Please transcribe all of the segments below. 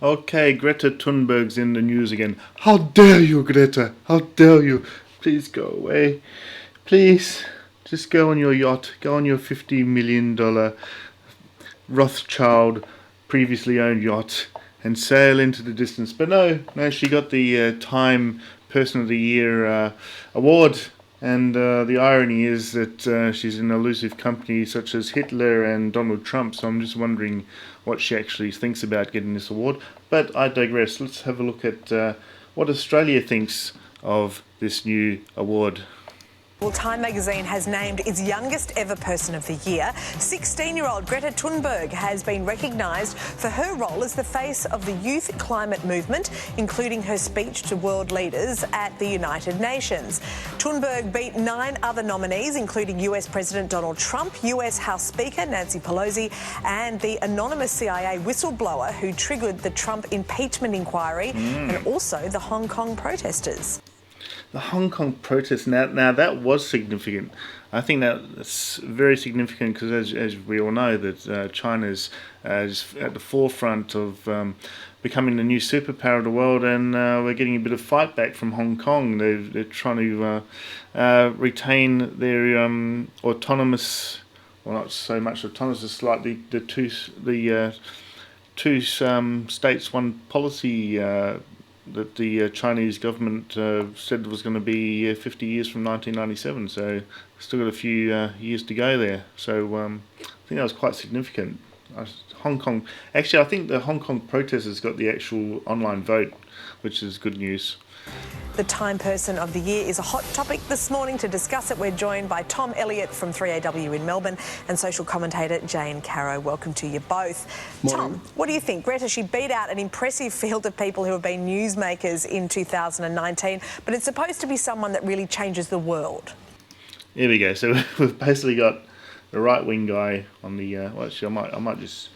Okay, Greta Thunberg's in the news again. How dare you, Greta? How dare you? Please go away. Please, just go on your yacht. Go on your $50 million Rothschild previously owned yacht and sail into the distance. But no, she got the Time Person of the Year award. And the irony is that she's in elusive company such as Hitler and Donald Trump. So I'm just wondering what she actually thinks about getting this award. But I digress. Let's have a look at what Australia thinks of this new award. Well, Time magazine has named its youngest ever person of the year. 16-year-old Greta Thunberg has been recognised for her role as the face of the youth climate movement, including her speech to world leaders at the United Nations. Thunberg beat 9 other nominees, including US President Donald Trump, US House Speaker Nancy Pelosi, and the anonymous CIA whistleblower who triggered the Trump impeachment inquiry, and also the Hong Kong protesters. The Hong Kong protests, now that was significant. I think that's very significant because, as we all know, that China's is at the forefront of becoming the new superpower of the world, and we're getting a bit of fight back from Hong Kong. They're trying to retain their autonomous, well, not so much autonomous, it's slightly the two states, one policy that the Chinese government said was going to be 50 years from 1997. So still got a few years to go there. So I think that was quite significant. Hong Kong, actually, I think the Hong Kong protesters got the actual online vote, which is good news. The Time Person of the Year is a hot topic this morning. To discuss it, we're joined by Tom Elliott from 3AW in Melbourne and social commentator Jane Caro. Welcome to you both. Morning. Tom, what do you think? Greta, she beat out an impressive field of people who have been newsmakers in 2019, but it's supposed to be someone that really changes the world. Here we go. So we've basically got the right-wing guy on the... well, actually, I might just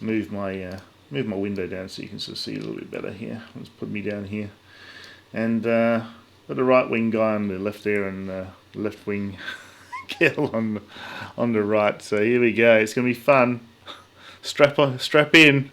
move my window down so you can sort of see a little bit better here. Let's put me down here. And got the right-wing guy on the left there and the left-wing girl on the right. So here we go. It's going to be fun. Strap in.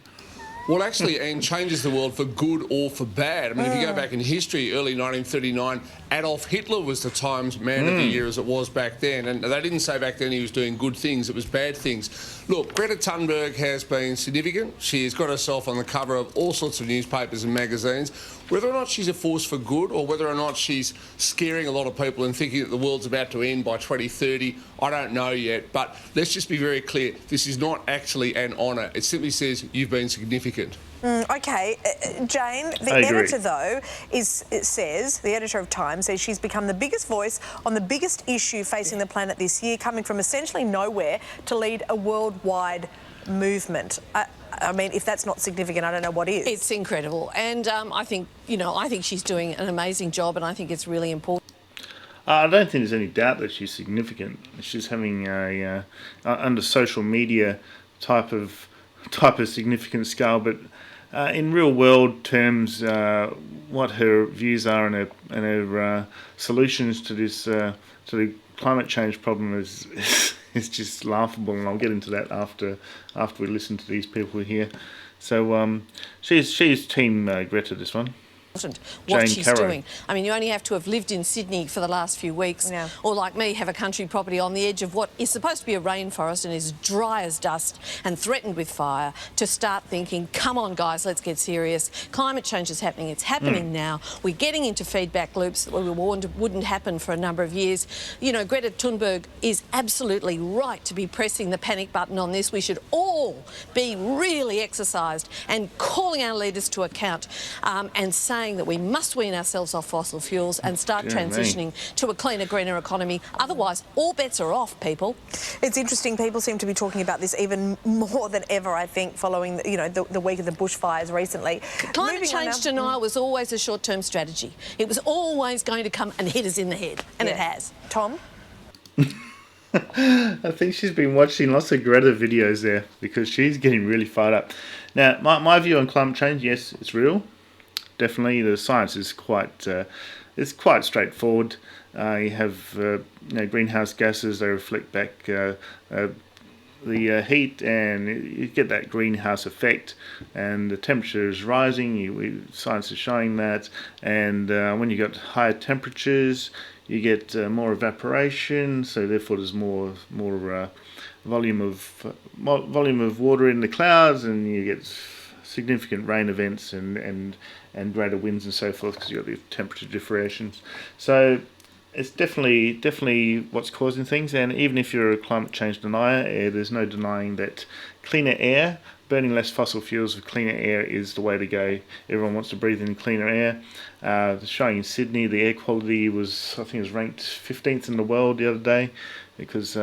Well, actually, and changes the world for good or for bad. I mean, if you go back in history, early 1939, Adolf Hitler was the Times Man of the Year as it was back then. And they didn't say back then he was doing good things, it was bad things. Look, Greta Thunberg has been significant. She has got herself on the cover of all sorts of newspapers and magazines. Whether or not she's a force for good or whether or not she's scaring a lot of people and thinking that the world's about to end by 2030, I don't know yet. But let's just be very clear, this is not actually an honour. It simply says you've been significant. Okay, Jane, the editor, though, the editor of Time says she's become the biggest voice on the biggest issue facing the planet this year, coming from essentially nowhere to lead a worldwide movement. I mean, if that's not significant, I don't know what is. It's incredible. And I think she's doing an amazing job, and I think it's really important. I don't think there's any doubt that she's significant. She's having a under social media type of significant scale, but in real world terms, what her views are and her solutions to this to the climate change problem is just laughable, and I'll get into that after we listen to these people here. So she's team Greta, this one. What she's doing. I mean, you only have to have lived in Sydney for the last few weeks, or like me, have a country property on the edge of what is supposed to be a rainforest and is dry as dust and threatened with fire, to start thinking, come on guys, let's get serious. Climate change is happening. It's happening now. We're getting into feedback loops that we were warned wouldn't happen for a number of years. You know, Greta Thunberg is absolutely right to be pressing the panic button on this. We should all be really exercised and calling our leaders to account and saying that we must wean ourselves off fossil fuels and start transitioning to a cleaner, greener economy. Otherwise, all bets are off, people. It's interesting. People seem to be talking about this even more than ever, I think, following the week of the bushfires recently. Climate change denial was always a short-term strategy. It was always going to come and hit us in the head, and it has. Tom? I think she's been watching lots of Greta videos there because she's getting really fired up. Now, my view on climate change, yes, it's real. Definitely, the science is quite straightforward. You have greenhouse gases; they reflect back heat, and you get that greenhouse effect, and the temperature is rising. Science is showing that, and when you got higher temperatures, you get more evaporation. So therefore, there's more volume of water in the clouds, and you get significant rain events and greater winds and so forth, because you got the temperature differentiations. So it's definitely what's causing things. And even if you're a climate change denier, there's no denying that cleaner air, burning less fossil fuels with cleaner air is the way to go. Everyone wants to breathe in cleaner air. Showing in Sydney, the air quality was, I think it was ranked 15th in the world the other day, because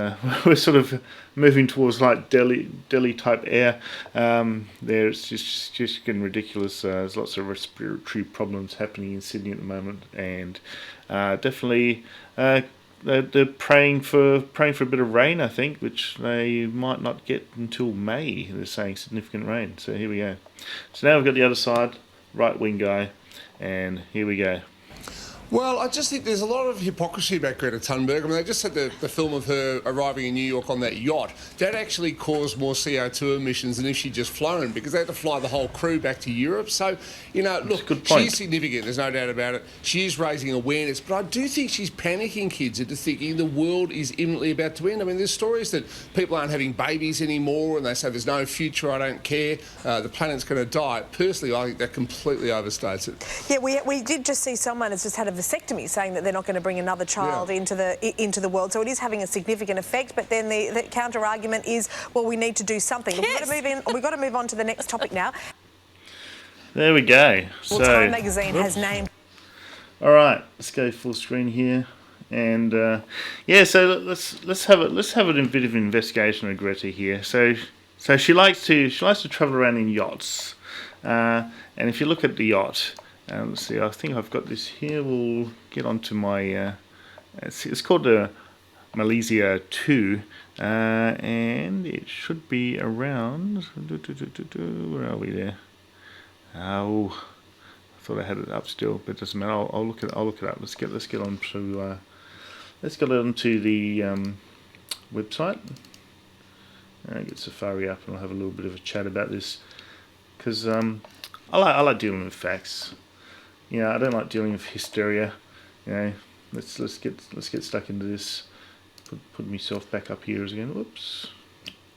we're sort of moving towards like Delhi type air. There it's just getting ridiculous. There's lots of respiratory problems happening in Sydney at the moment, and definitely they're praying for a bit of rain, I think, which they might not get until May. They're saying significant rain. So here we go. So now we've got the other side, right wing guy, and here we go. Well, I just think there's a lot of hypocrisy about Greta Thunberg. I mean, they just had the film of her arriving in New York on that yacht. That actually caused more CO2 emissions than if she'd just flown, because they had to fly the whole crew back to Europe. So, look, she's significant, there's no doubt about it. She is raising awareness, but I do think she's panicking kids into thinking the world is imminently about to end. I mean, there's stories that people aren't having babies anymore, and they say there's no future, I don't care, the planet's going to die. Personally, I think that completely overstates it. Yeah, we did just see someone has just had a vasectomy, saying that they're not going to bring another child into the world. So it is having a significant effect. But then the counter argument is, well, we need to do something. Yes. We've got to move on to the next topic now. There we go. Well, Time magazine has named. All right, let's go full screen here, and so let's have a bit of investigation of Greta here. So she likes to travel around in yachts, and if you look at the yacht. Let's see, I think I've got this here. We'll get onto my... it's called the Malaysia 2, and it should be around... Where are we there? Oh, I thought I had it up still, but it doesn't matter. I'll look it up. Let's get onto the website. Get Safari up, and I'll have a little bit of a chat about this, because I like dealing with facts. I don't like dealing with hysteria. Let's get stuck into this. Put myself back up here again. Whoops,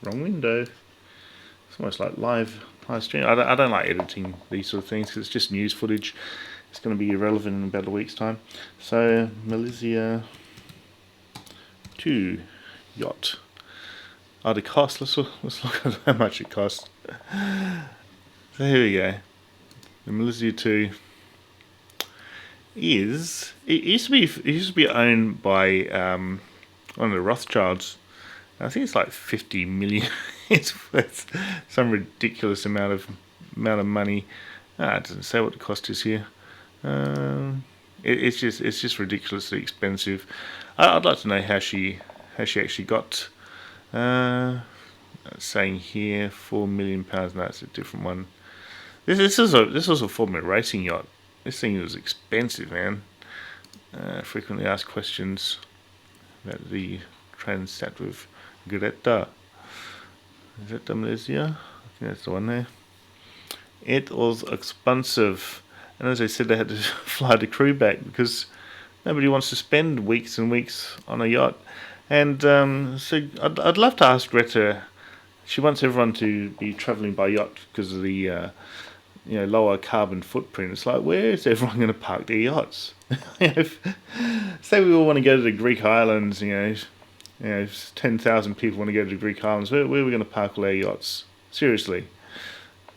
wrong window. It's almost like live stream. I don't like editing these sort of things, because it's just news footage. It's going to be irrelevant in about a week's time. So Malaysia 2 yacht. The cost. Let's look at how much it costs. So here we go. The Malaysia 2. It used to be owned by one of the Rothschilds. I think it's like 50 million. It's some ridiculous amount of money. It doesn't say what the cost is here. It's just ridiculously expensive. I'd like to know how she actually got. Saying here £4 million. No, it's a different one. This was a Formula racing yacht. This thing was expensive, man. Frequently asked questions about the Transat with Greta. Is that Malaysia? I think that's the one there. It was expensive. And as I said, they had to fly the crew back, because nobody wants to spend weeks and weeks on a yacht. And so I'd love to ask Greta. She wants everyone to be travelling by yacht because of the lower carbon footprint. It's like, where is everyone going to park their yachts? Say we all want to go to the Greek islands, 10,000 people want to go to the Greek islands. Where are we going to park all our yachts? Seriously,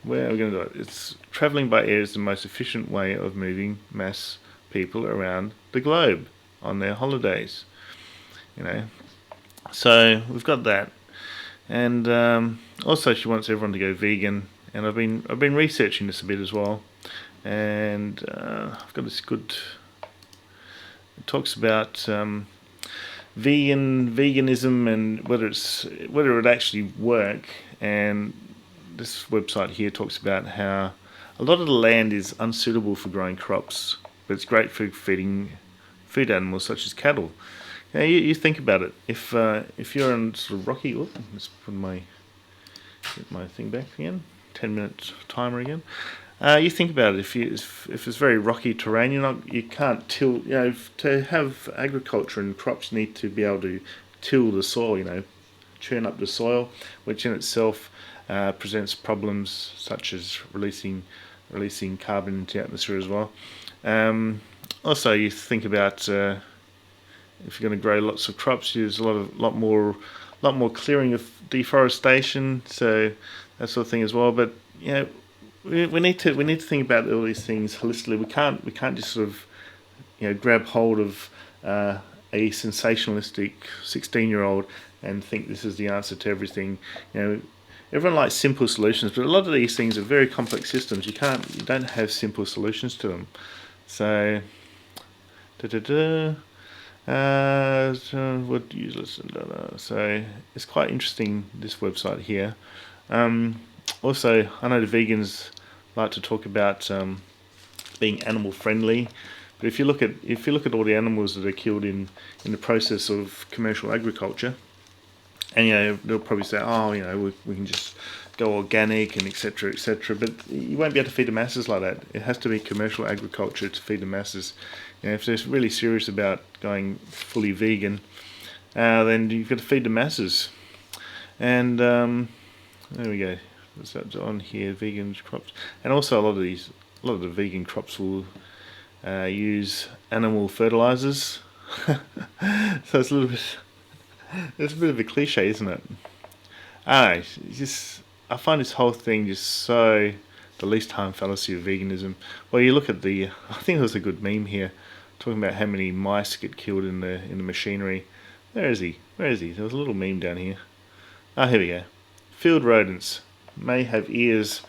where are we going to do it? It's travelling by air is the most efficient way of moving mass people around the globe on their holidays. So we've got that, and also she wants everyone to go vegan. And I've been researching this a bit as well, and I've got this good. It talks about veganism and whether it would actually work. And this website here talks about how a lot of the land is unsuitable for growing crops, but it's great for feeding food animals such as cattle. Yeah, you think about it. If you're on sort of rocky, let's put get my thing back again. 10-minute timer again. You think about it. If it's very rocky terrain, you can't till. To have agriculture and crops, need to be able to till the soil. Churn up the soil, which in itself presents problems such as releasing carbon into the atmosphere as well. Also, you think about if you're going to grow lots of crops, use a lot more clearing of deforestation, so that sort of thing as well. But we need to think about all these things holistically. We can't just sort of grab hold of a sensationalistic 16-year-old and think this is the answer to everything. Everyone likes simple solutions, but a lot of these things are very complex systems. You don't have simple solutions to them. So, what useless. So it's quite interesting, this website here. Also, I know the vegans like to talk about being animal friendly, but if you look at all the animals that are killed in the process of commercial agriculture, and they'll probably say, we can just go organic and etc. etc. But you won't be able to feed the masses like that. It has to be commercial agriculture to feed the masses. If they're really serious about going fully vegan, then you've got to feed the masses. And there we go. What's that on here? Vegan crops, and also a lot of the vegan crops will use animal fertilizers. So it's a little bit. It's a bit of a cliche, isn't it? I find this whole thing just so the least harm fallacy of veganism. Well, you look at I think there was a good meme here talking about how many mice get killed in the machinery. Where is he? There was a little meme down here. Here we go. Field rodents may have ears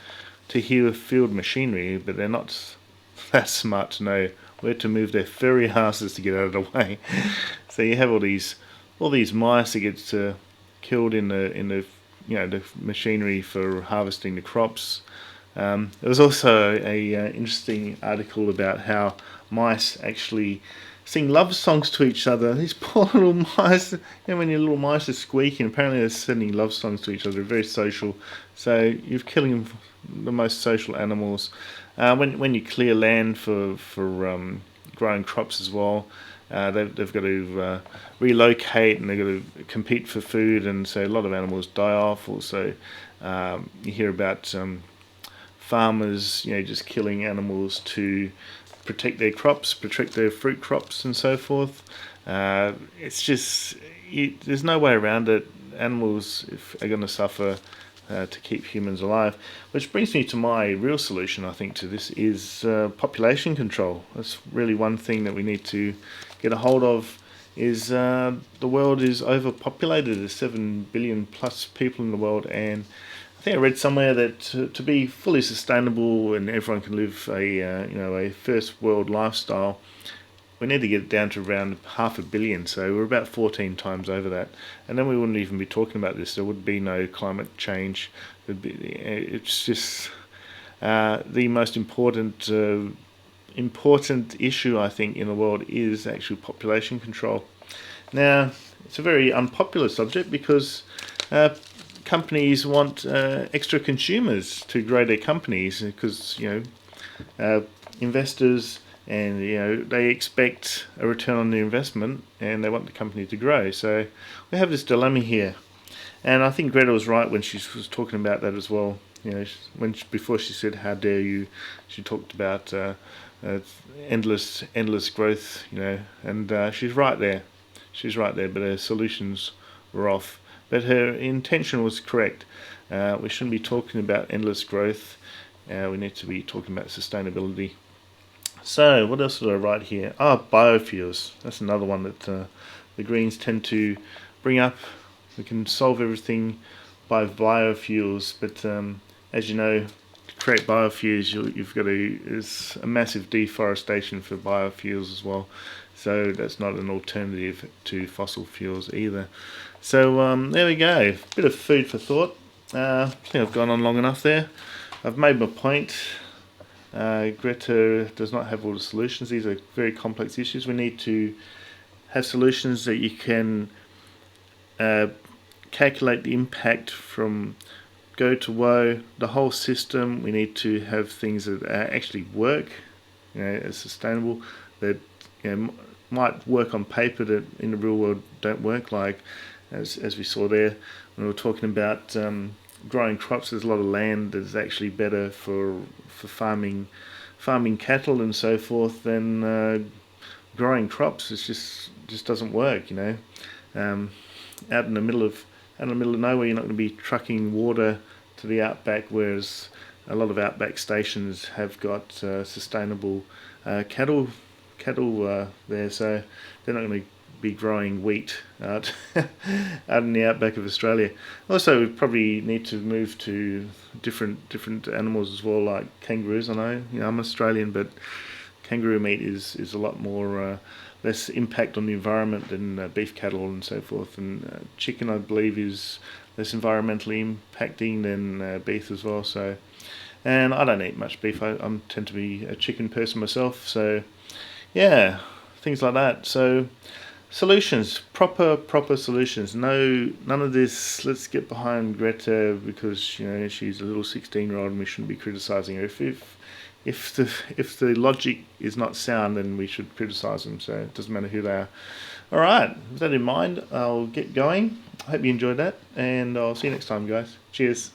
to hear field machinery, but they're not that smart to know where to move their furry asses to get out of the way. So you have all these mice that get killed in the the machinery for harvesting the crops. There was also a interesting article about how mice actually sing love songs to each other. These poor little mice, when your little mice are squeaking, apparently they're singing love songs to each other. They're very social. So you're killing the most social animals. When you clear land for growing crops as well, they've got to relocate, and they've got to compete for food, and so a lot of animals die off. Also, you hear about farmers, just killing animals to protect their crops, protect their fruit crops, and so forth. It's just there's no way around it. Animals are going to suffer to keep humans alive, which brings me to my real solution. I think to this is population control. That's really one thing that we need to get a hold of. Is the world is overpopulated. There's 7 billion plus people in the world, and I think I read somewhere that to be fully sustainable and everyone can live a first world lifestyle, we need to get it down to around 500 million. So we're about 14 times over that, and then we wouldn't even be talking about this. There would be no climate change. It's just the most important issue, I think, in the world is actual population control. Now, it's a very unpopular subject because companies want extra consumers to grow their companies, because investors and they expect a return on their investment, and they want the company to grow. So we have this dilemma here, and I think Greta was right when she was talking about that as well. Before she said "how dare you," she talked about endless growth. And she's right there. But her solutions were off. But her intention was correct. We shouldn't be talking about endless growth. We need to be talking about sustainability. So, what else did I write here? Biofuels. That's another one that the Greens tend to bring up. We can solve everything by biofuels, but as you know, to create biofuels, there's a massive deforestation for biofuels as well. So that's not an alternative to fossil fuels either. So there we go. Bit of food for thought. I think I've gone on long enough there. I've made my point. Greta does not have all the solutions. These are very complex issues. We need to have solutions that you can calculate the impact from go to woe, the whole system. We need to have things that actually work, as sustainable, that might work on paper that in the real world don't work, like as we saw there when we were talking about growing crops. There's a lot of land that's actually better for farming cattle and so forth than growing crops. It just doesn't work, out in the middle of nowhere, you're not going to be trucking water to the outback, whereas a lot of outback stations have got sustainable cattle there, so they're not going to be growing wheat out in the outback of Australia. Also, we probably need to move to different animals as well, like kangaroos. I know, I'm Australian, but kangaroo meat is a lot more less impact on the environment than beef cattle and so forth. And chicken, I believe, is less environmentally impacting than beef as well. So, and I don't eat much beef. I tend to be a chicken person myself. So, yeah, things like that. So, solutions, proper solutions. None of this. Let's get behind Greta because she's a little 16-year-old and we shouldn't be criticising her. If the logic is not sound, then we should criticise them. So it doesn't matter who they are. All right, with that in mind, I'll get going. I hope you enjoyed that, and I'll see you next time, guys. Cheers.